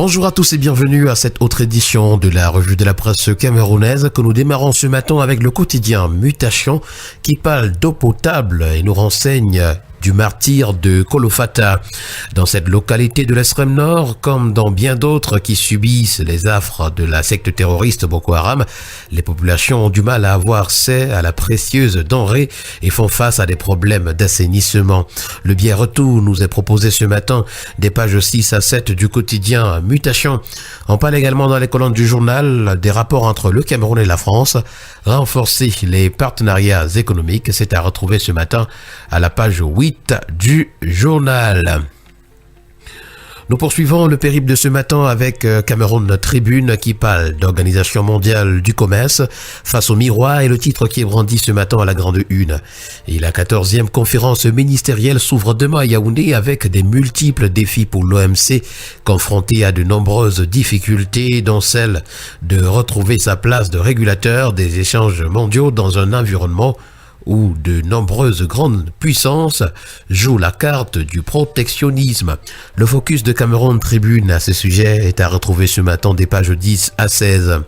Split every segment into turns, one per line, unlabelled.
Bonjour à tous et bienvenue à cette autre édition de la revue de la presse camerounaise que nous démarrons ce matin avec le quotidien Mutation qui parle d'eau potable et nous renseigne du martyre de Kolofata. Dans cette localité de l'extrême nord, comme dans bien d'autres qui subissent les affres de la secte terroriste Boko Haram, les populations ont du mal à avoir accès à la précieuse denrée et font face à des problèmes d'assainissement. Le bien retour nous est proposé ce matin des pages 6 à 7 du quotidien Mutation. On parle également dans les colonnes du journal des rapports entre le Cameroun et la France, renforcer les partenariats économiques. C'est à retrouver ce matin à la page 8 du journal. Nous poursuivons le périple de ce matin avec Cameroun Tribune qui parle d'Organisation mondiale du commerce face au miroir et le titre qui est brandi ce matin à la grande une. Et la 14e conférence ministérielle s'ouvre demain à Yaoundé avec des multiples défis pour l'OMC, confronté à de nombreuses difficultés dont celle de retrouver sa place de régulateur des échanges mondiaux dans un environnement où de nombreuses grandes puissances jouent la carte du protectionnisme. Le focus de Cameroun Tribune à ce sujet est à retrouver ce matin des pages 10 à 16.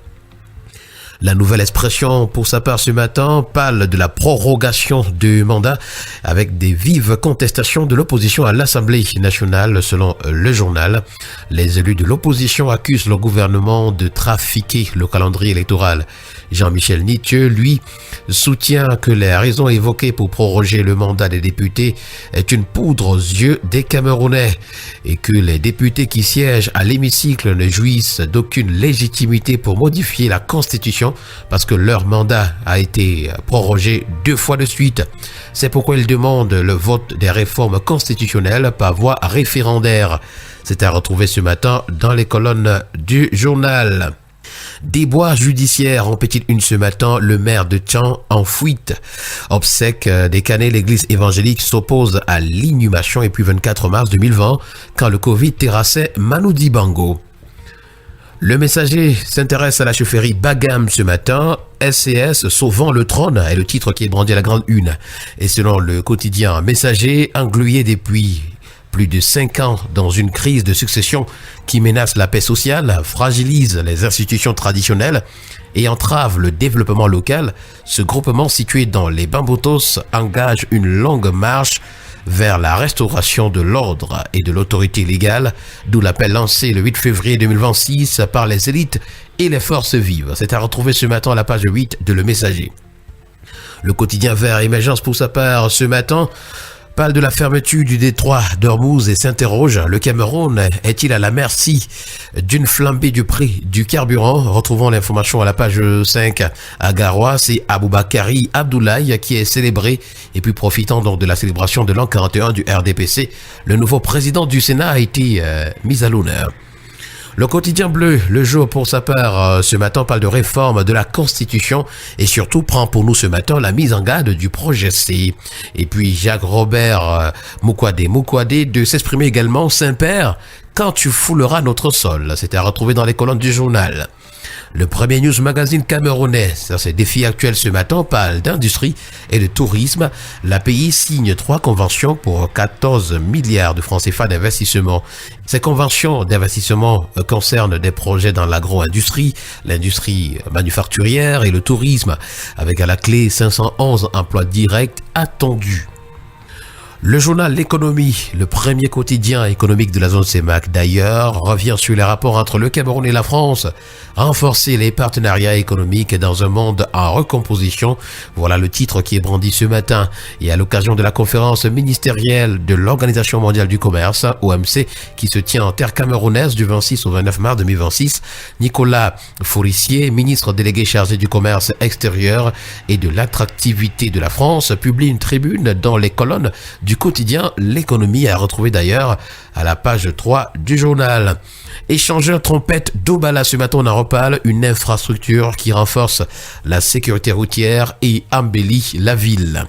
La Nouvelle Expression, pour sa part ce matin, parle de la prorogation du mandat avec des vives contestations de l'opposition à l'Assemblée nationale. Selon le journal, les élus de l'opposition accusent le gouvernement de trafiquer le calendrier électoral. Jean-Michel Nitieux, lui, soutient que les raisons évoquées pour proroger le mandat des députés est une poudre aux yeux des Camerounais et que les députés qui siègent à l'hémicycle ne jouissent d'aucune légitimité pour modifier la Constitution parce que leur mandat a été prorogé 2 fois de suite. C'est pourquoi ils demandent le vote des réformes constitutionnelles par voie référendaire. C'est à retrouver ce matin dans les colonnes du journal. Déboires judiciaires en petite une ce matin, le maire de Tchan en fuite. Obsèques des Canets, l'église évangélique s'oppose à l'inhumation et puis 24 mars 2020 quand le Covid terrassait Manu Dibango. Le Messager s'intéresse à la chaufferie Bagam ce matin. SCS sauvant le trône est le titre qui est brandi à la grande une. Et selon le quotidien Messager, englué depuis plus de 5 ans dans une crise de succession qui menace la paix sociale, fragilise les institutions traditionnelles et entrave le développement local, ce groupement situé dans les Bambotos engage une longue marche vers la restauration de l'ordre et de l'autorité légale, d'où l'appel lancé le 8 février 2026 par les élites et les forces vives. C'est à retrouver ce matin à la page 8 de Le Messager. Le quotidien Vert Émergence pour sa part ce matin parle de la fermeture du détroit d'Ormuz et s'interroge, le Cameroun est-il à la merci d'une flambée du prix du carburant? Retrouvons l'information à la page 5. À Garoua, c'est Aboubakari Abdoulaye qui est célébré et puis profitant donc de la célébration de l'an 41 du RDPC, le nouveau président du Sénat a été mis à l'honneur. Le quotidien bleu, le jour pour sa part, ce matin parle de réforme de la Constitution et surtout prend pour nous ce matin la mise en garde du projet C. Et puis Jacques-Robert Moukwade de s'exprimer également, Saint-Père, quand tu fouleras notre sol. C'était à retrouver dans les colonnes du journal. Le premier news magazine camerounais, sur ses défis actuels ce matin, parle d'industrie et de tourisme. L'API signe 3 conventions pour 14 milliards de francs CFA d'investissement. Ces conventions d'investissement concernent des projets dans l'agro-industrie, l'industrie manufacturière et le tourisme, avec à la clé 511 emplois directs attendus. Le journal L'économie, le premier quotidien économique de la zone CEMAC d'ailleurs, revient sur les rapports entre le Cameroun et la France. Renforcer les partenariats économiques dans un monde en recomposition, voilà le titre qui est brandi ce matin. Et à l'occasion de la conférence ministérielle de l'Organisation mondiale du commerce, OMC, qui se tient en terre camerounaise du 26 au 29 mars 2026, Nicolas Forissier, ministre délégué chargé du commerce extérieur et de l'attractivité de la France, publie une tribune dans les colonnes du quotidien L'économie, à retrouver d'ailleurs à la page 3 du journal. Échangeur trompette Dobala, ce matin on en reparle, une infrastructure qui renforce la sécurité routière et embellit la ville.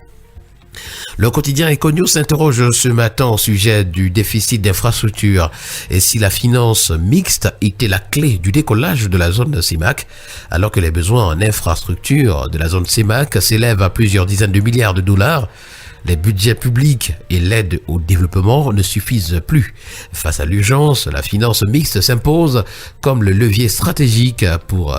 Le quotidien Econews s'interroge ce matin au sujet du déficit d'infrastructures et si la finance mixte était la clé du décollage de la zone CEMAC, alors que les besoins en infrastructures de la zone CEMAC s'élèvent à plusieurs dizaines de milliards de dollars. Les budgets publics et l'aide au développement ne suffisent plus. Face à l'urgence, la finance mixte s'impose comme le levier stratégique pour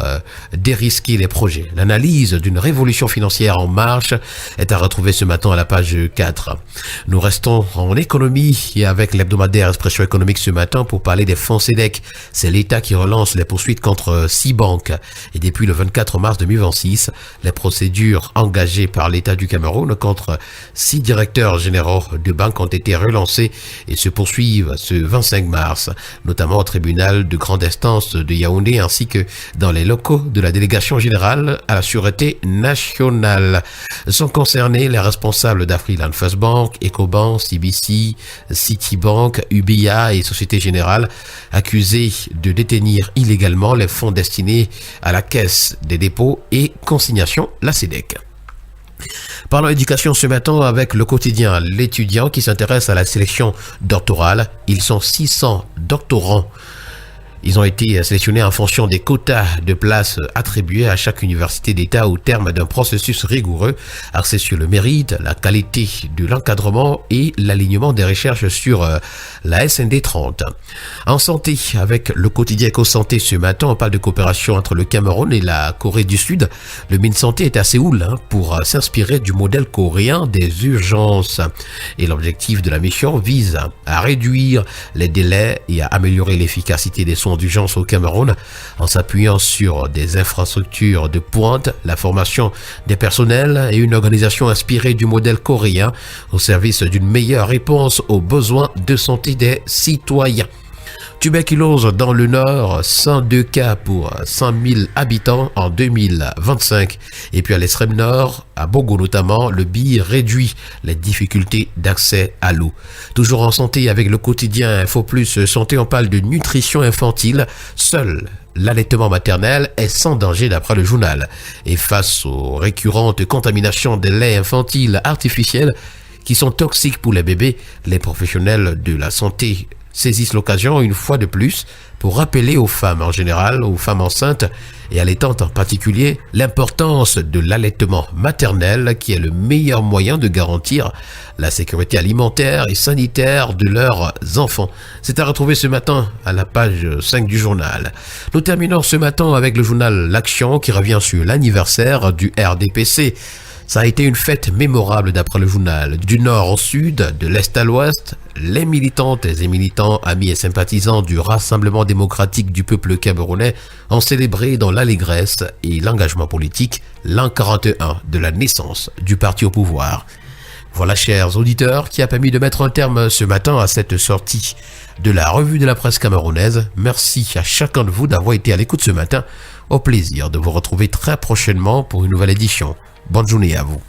dérisquer les projets. L'analyse d'une révolution financière en marche est à retrouver ce matin à la page 4. Nous restons en économie et avec l'hebdomadaire Expression économique ce matin pour parler des fonds SEDEC. C'est l'État qui relance les poursuites contre 6 banques. Et depuis le 24 mars 2026, les procédures engagées par l'État du Cameroun contre 6 directeurs généraux de banques ont été relancés et se poursuivent ce 25 mars, notamment au tribunal de grande instance de Yaoundé ainsi que dans les locaux de la délégation générale à la sûreté nationale. Sont concernés les responsables d'Afriland First Bank, Ecobank, CBC, Citibank, UBA et Société Générale accusés de détenir illégalement les fonds destinés à la Caisse des dépôts et consignations, la SEDEC. Parlons éducation ce matin avec le quotidien L'étudiant qui s'intéresse à la sélection doctorale. Ils sont 600 doctorants. Ils ont été sélectionnés en fonction des quotas de places attribués à chaque université d'État au terme d'un processus rigoureux axé sur le mérite, la qualité de l'encadrement et l'alignement des recherches sur la SND 30. En santé, avec le quotidien EcoSanté ce matin, on parle de coopération entre le Cameroun et la Corée du Sud. Le MinSanté est à Séoul pour s'inspirer du modèle coréen des urgences. Et l'objectif de la mission vise à réduire les délais et à améliorer l'efficacité des soins d'urgence au Cameroun en s'appuyant sur des infrastructures de pointe, la formation des personnels et une organisation inspirée du modèle coréen au service d'une meilleure réponse aux besoins de santé des citoyens. Tuberculose dans le Nord, 102 cas pour 100 000 habitants en 2025. Et puis à l'extrême nord, à Bogo notamment, le BI réduit les difficultés d'accès à l'eau. Toujours en santé avec le quotidien Info Plus Santé, on parle de nutrition infantile. Seul l'allaitement maternel est sans danger d'après le journal. Et face aux récurrentes contaminations des laits infantiles artificiels qui sont toxiques pour les bébés, les professionnels de la santé saisissent l'occasion une fois de plus pour rappeler aux femmes en général, aux femmes enceintes et allaitantes en particulier, l'importance de l'allaitement maternel qui est le meilleur moyen de garantir la sécurité alimentaire et sanitaire de leurs enfants. C'est à retrouver ce matin à la page 5 du journal. Nous terminons ce matin avec le journal L'Action qui revient sur l'anniversaire du RDPC. Ça a été une fête mémorable d'après le journal. Du nord au sud, de l'est à l'ouest, les militantes et militants, amis et sympathisants du Rassemblement démocratique du peuple camerounais ont célébré dans l'allégresse et l'engagement politique l'an 41 de la naissance du parti au pouvoir. Voilà, chers auditeurs, qui a permis de mettre un terme ce matin à cette sortie de la revue de la presse camerounaise. Merci à chacun de vous d'avoir été à l'écoute ce matin. Au plaisir de vous retrouver très prochainement pour une nouvelle édition. Bonne journée à vous.